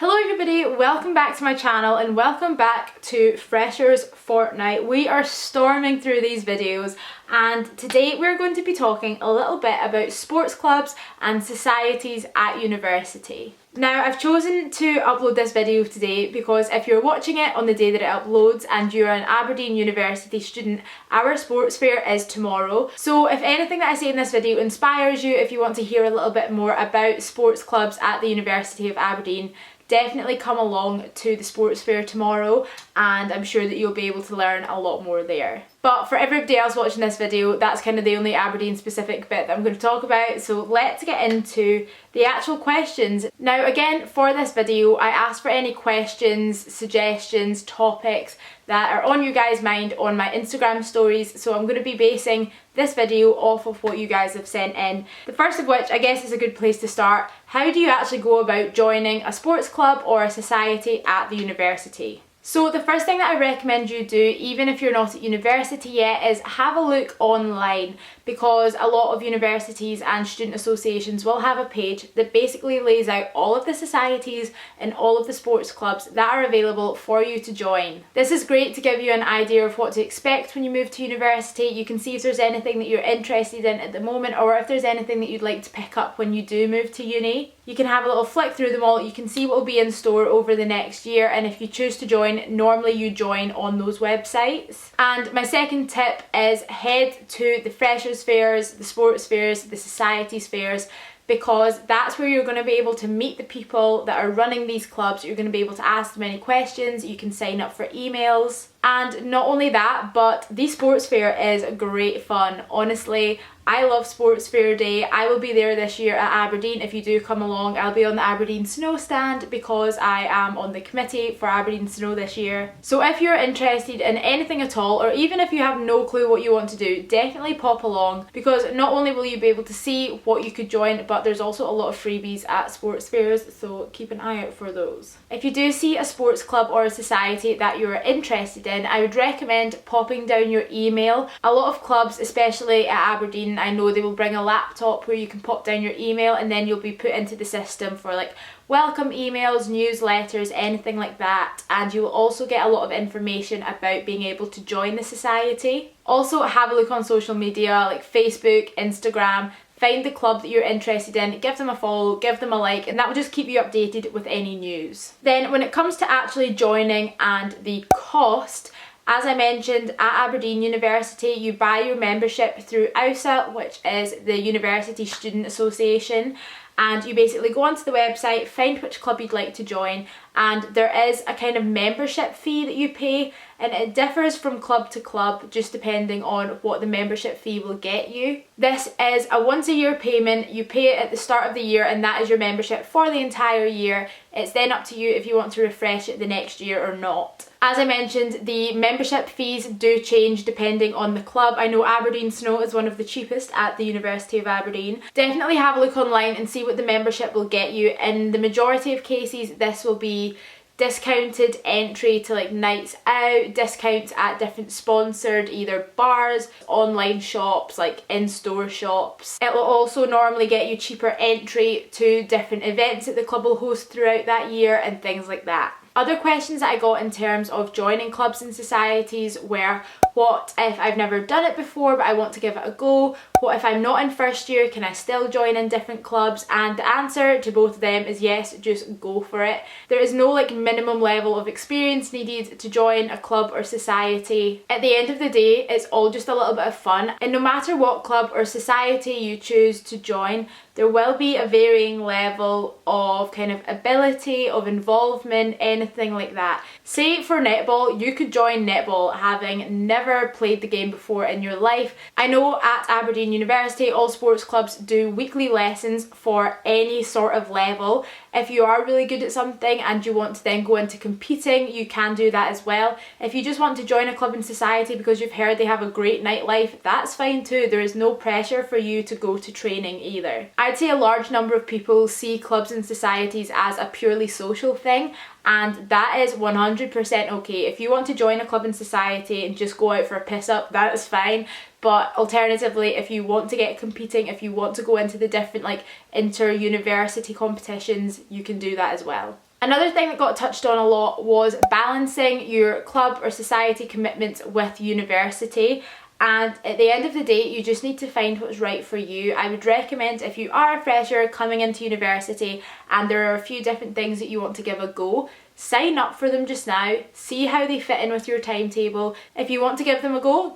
Hello everybody, welcome back to my channel and welcome back to Freshers Fortnight. We are storming through these videos and today we're going to be talking a little bit about sports clubs and societies at university. Now I've chosen to upload this video today because if you're watching it on the day that it uploads and you're an Aberdeen University student, our sports fair is tomorrow. So if anything that I say in this video inspires you, if you want to hear a little bit more about sports clubs at the University of Aberdeen, definitely come along to the sports fair tomorrow and I'm sure that you'll be able to learn a lot more there. But for everybody else watching this video, that's kind of the only Aberdeen specific bit that I'm going to talk about, so let's get into the actual questions. Now again, for this video I asked for any questions, suggestions, topics that are on you guys' mind on my Instagram stories, so I'm going to be basing this video off of what you guys have sent in. The first of which I guess is a good place to start. How do you actually go about joining a sports club or a society at the university? So the first thing that I recommend you do, even if you're not at university yet, is have a look online, because a lot of universities and student associations will have a page that basically lays out all of the societies and all of the sports clubs that are available for you to join. This is great to give you an idea of what to expect when you move to university. You can see if there's anything that you're interested in at the moment or if there's anything that you'd like to pick up when you do move to uni. You can have a little flick through them all, you can see what will be in store over the next year, and if you choose to join, normally you join on those websites. And my second tip is head to the freshers fairs, the sports fairs, the societies fairs, because that's where you're going to be able to meet the people that are running these clubs. You're going to be able to ask them any questions, you can sign up for emails. And not only that, but the sports fair is great fun. Honestly, I love Sports Fair Day. I will be there this year at Aberdeen. If you do come along, I'll be on the Aberdeen Snow stand because I am on the committee for Aberdeen Snow this year. So if you're interested in anything at all, or even if you have no clue what you want to do, definitely pop along, because not only will you be able to see what you could join, but there's also a lot of freebies at sports fairs, so keep an eye out for those. If you do see a sports club or a society that you're interested in, I would recommend popping down your email. A lot of clubs, especially at Aberdeen, I know they will bring a laptop where you can pop down your email and then you'll be put into the system for like welcome emails, newsletters, anything like that, and you will also get a lot of information about being able to join the society. Also have a look on social media like Facebook, Instagram. Find the club that you're interested in, give them a follow, give them a like, and that will just keep you updated with any news. Then when it comes to actually joining and the cost, as I mentioned, at Aberdeen University you buy your membership through AUSA, which is the University Student Association, and you basically go onto the website, find which club you'd like to join, and there is a kind of membership fee that you pay, and it differs from club to club just depending on what the membership fee will get you. This is a once a year payment. You pay it at the start of the year and that is your membership for the entire year. It's then up to you if you want to refresh it the next year or not. As I mentioned, the membership fees do change depending on the club. I know Aberdeen Snow is one of the cheapest at the University of Aberdeen. Definitely have a look online and see what the membership will get you. In the majority of cases this will be discounted entry to like nights out, discounts at different sponsored either bars, online shops, like in-store shops. It will also normally get you cheaper entry to different events that the club will host throughout that year and things like that. Other questions that I got in terms of joining clubs and societies were, what if I've never done it before but I want to give it a go? What if I'm not in first year, can I still join in different clubs? And the answer to both of them is yes, just go for it. There is no like minimum level of experience needed to join a club or society. At the end of the day, it's all just a little bit of fun, and no matter what club or society you choose to join, there will be a varying level of kind of ability, of involvement, anything like that. Say for netball, you could join netball having never played the game before in your life. I know at Aberdeen University all sports clubs do weekly lessons for any sort of level. If you are really good at something and you want to then go into competing, you can do that as well. If you just want to join a club and society because you've heard they have a great nightlife, that's fine too. There is no pressure for you to go to training either. I'd say a large number of people see clubs and societies as a purely social thing, and that is 100% okay. If you want to join a club and society and just go out for a piss up, that is fine. But alternatively, if you want to get competing, if you want to go into the different like inter-university competitions, you can do that as well. Another thing that got touched on a lot was balancing your club or society commitments with university. And at the end of the day, you just need to find what's right for you. I would recommend, if you are a fresher coming into university and there are a few different things that you want to give a go, sign up for them just now, see how they fit in with your timetable. If you want to give them a go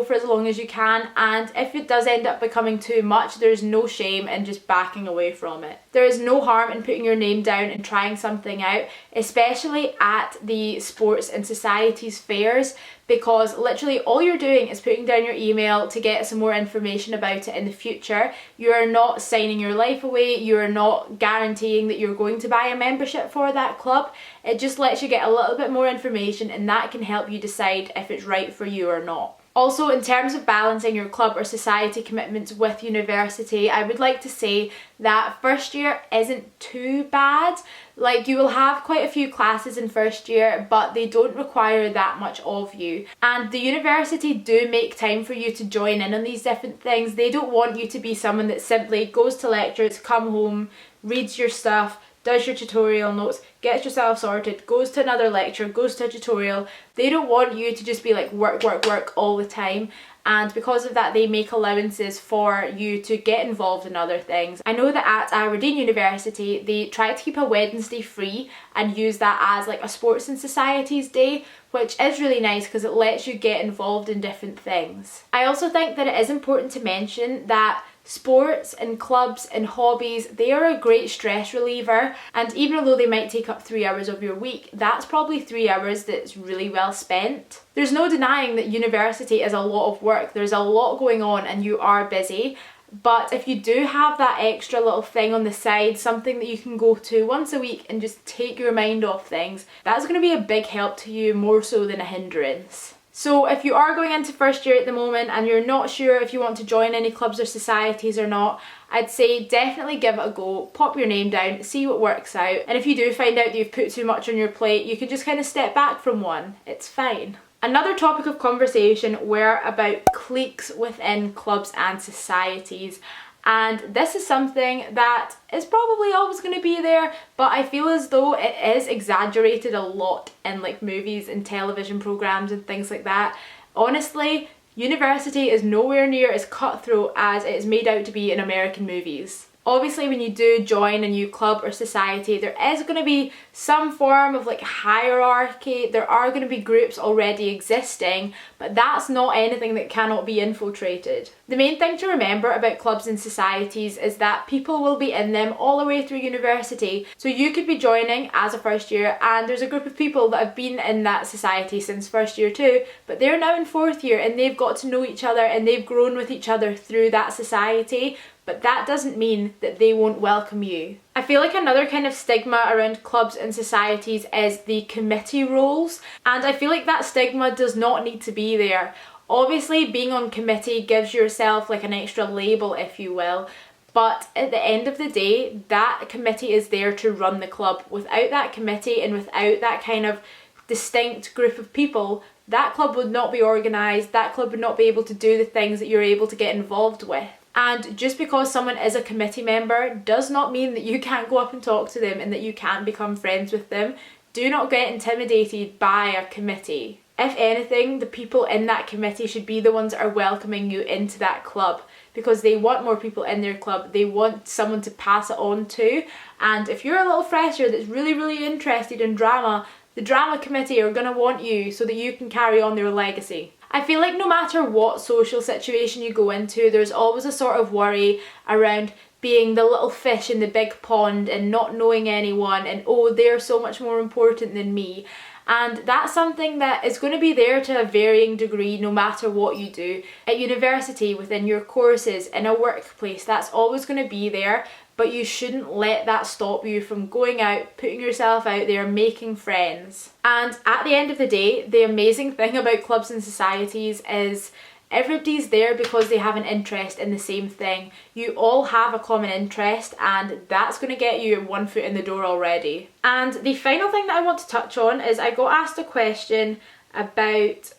for as long as you can, and if it does end up becoming too much, there's no shame in just backing away from it. There is no harm in putting your name down and trying something out, especially at the sports and societies fairs, because literally all you're doing is putting down your email to get some more information about it in the future. You are not signing your life away, you are not guaranteeing that you're going to buy a membership for that club. It just lets you get a little bit more information, and that can help you decide if it's right for you or not. Also, in terms of balancing your club or society commitments with university, I would like to say that first year isn't too bad. Like, you will have quite a few classes in first year, but they don't require that much of you. And the university do make time for you to join in on these different things. They don't want you to be someone that simply goes to lectures, come home, reads your stuff, does your tutorial notes, gets yourself sorted, goes to another lecture, goes to a tutorial. They don't want you to just be like work, work, work all the time. And because of that, they make allowances for you to get involved in other things. I know that at Aberdeen University, they try to keep a Wednesday free and use that as like a sports and societies day, which is really nice because it lets you get involved in different things. I also think that it is important to mention that sports and clubs and hobbies, they are a great stress reliever, and even though they might take up 3 hours of your week, that's probably 3 hours that's really well spent. There's no denying that university is a lot of work, there's a lot going on and you are busy, but if you do have that extra little thing on the side, something that you can go to once a week and just take your mind off things, that's going to be a big help to you, more so than a hindrance. So if you are going into first year at the moment and you're not sure if you want to join any clubs or societies or not, I'd say definitely give it a go, pop your name down, see what works out, and if you do find out that you've put too much on your plate, you can just kind of step back from one. It's fine. Another topic of conversation were about cliques within clubs and societies. And this is something that is probably always going to be there, but I feel as though it is exaggerated a lot in like movies and television programs and things like that. Honestly, university is nowhere near as cutthroat as it is made out to be in American movies. Obviously, when you do join a new club or society, there is going to be some form of like hierarchy. There are going to be groups already existing, but that's not anything that cannot be infiltrated. The main thing to remember about clubs and societies is that people will be in them all the way through university. So you could be joining as a first year and there's a group of people that have been in that society since first year too, but they're now in fourth year and they've got to know each other and they've grown with each other through that society. But that doesn't mean that they won't welcome you. I feel like another kind of stigma around clubs and societies is the committee roles, and I feel like that stigma does not need to be there. Obviously, being on committee gives yourself like an extra label, if you will, but at the end of the day, that committee is there to run the club. Without that committee and without that kind of distinct group of people, that club would not be organised, that club would not be able to do the things that you're able to get involved with. And just because someone is a committee member does not mean that you can't go up and talk to them and that you can't become friends with them. Do not get intimidated by a committee. If anything, the people in that committee should be the ones that are welcoming you into that club, because they want more people in their club. They want someone to pass it on to. And if you're a little fresher that's really interested in drama, the drama committee are going to want you so that you can carry on their legacy. I feel like no matter what social situation you go into, there's always a sort of worry around being the little fish in the big pond and not knowing anyone and, oh, they're so much more important than me. And that's something that is going to be there to a varying degree no matter what you do. At university, within your courses, in a workplace, that's always going to be there. But you shouldn't let that stop you from going out, putting yourself out there, making friends. And at the end of the day, the amazing thing about clubs and societies is everybody's there because they have an interest in the same thing. You all have a common interest and that's going to get you one foot in the door already. And the final thing that I want to touch on is I got asked a question about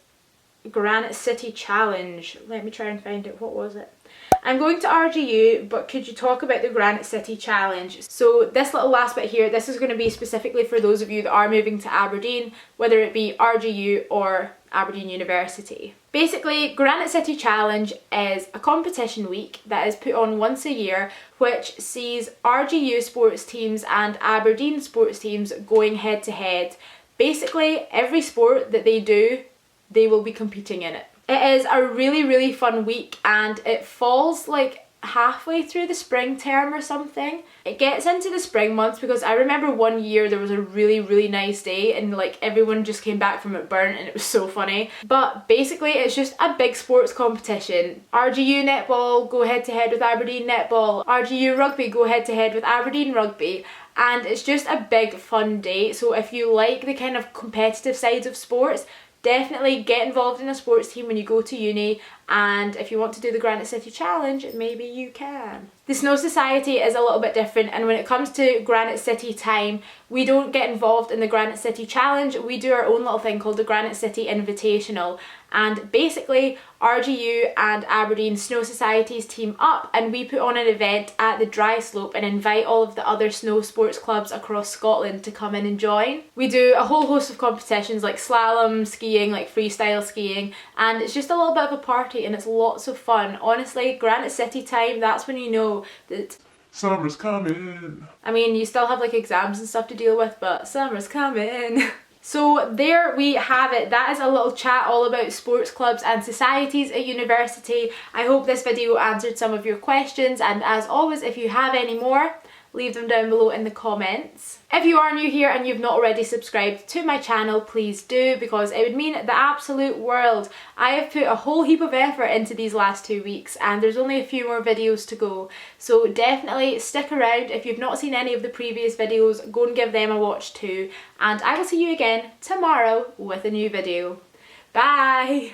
Granite City Challenge. Let me try and find it. What was it? I'm going to RGU, but could you talk about the Granite City Challenge? So this little last bit here, this is going to be specifically for those of you that are moving to Aberdeen, whether it be RGU or Aberdeen University. Basically, Granite City Challenge is a competition week that is put on once a year, which sees RGU sports teams and Aberdeen sports teams going head to head. Basically, every sport that they do, they will be competing in it. It is a really fun week, and it falls like halfway through the spring term or something. It gets into the spring months because I remember one year there was a really nice day and like everyone just came back from it burnt and it was so funny. But basically it's just a big sports competition. RGU netball go head to head with Aberdeen netball, RGU rugby go head to head with Aberdeen rugby, and it's just a big fun day. So if you like the kind of competitive sides of sports, definitely get involved in a sports team when you go to uni, and if you want to do the Granite City Challenge, maybe you can. The Snow Society is a little bit different, and when it comes to Granite City time, we don't get involved in the Granite City Challenge. We do our own little thing called the Granite City Invitational, and basically RGU and Aberdeen Snow Societies team up and we put on an event at the Dry Slope and invite all of the other snow sports clubs across Scotland to come in and join. We do a whole host of competitions like slalom, skiing, like freestyle skiing, and it's just a little bit of a party and it's lots of fun. Honestly, Granite City time, that's when you know that summer's coming. I mean, you still have like exams and stuff to deal with, but summer's coming. So there we have it. That is a little chat all about sports clubs and societies at university. I hope this video answered some of your questions, and as always, if you have any more, leave them down below in the comments. If you are new here and you've not already subscribed to my channel, please do, because it would mean the absolute world. I have put a whole heap of effort into these last 2 weeks and there's only a few more videos to go. So definitely stick around. If you've not seen any of the previous videos, go and give them a watch too. And I will see you again tomorrow with a new video. Bye!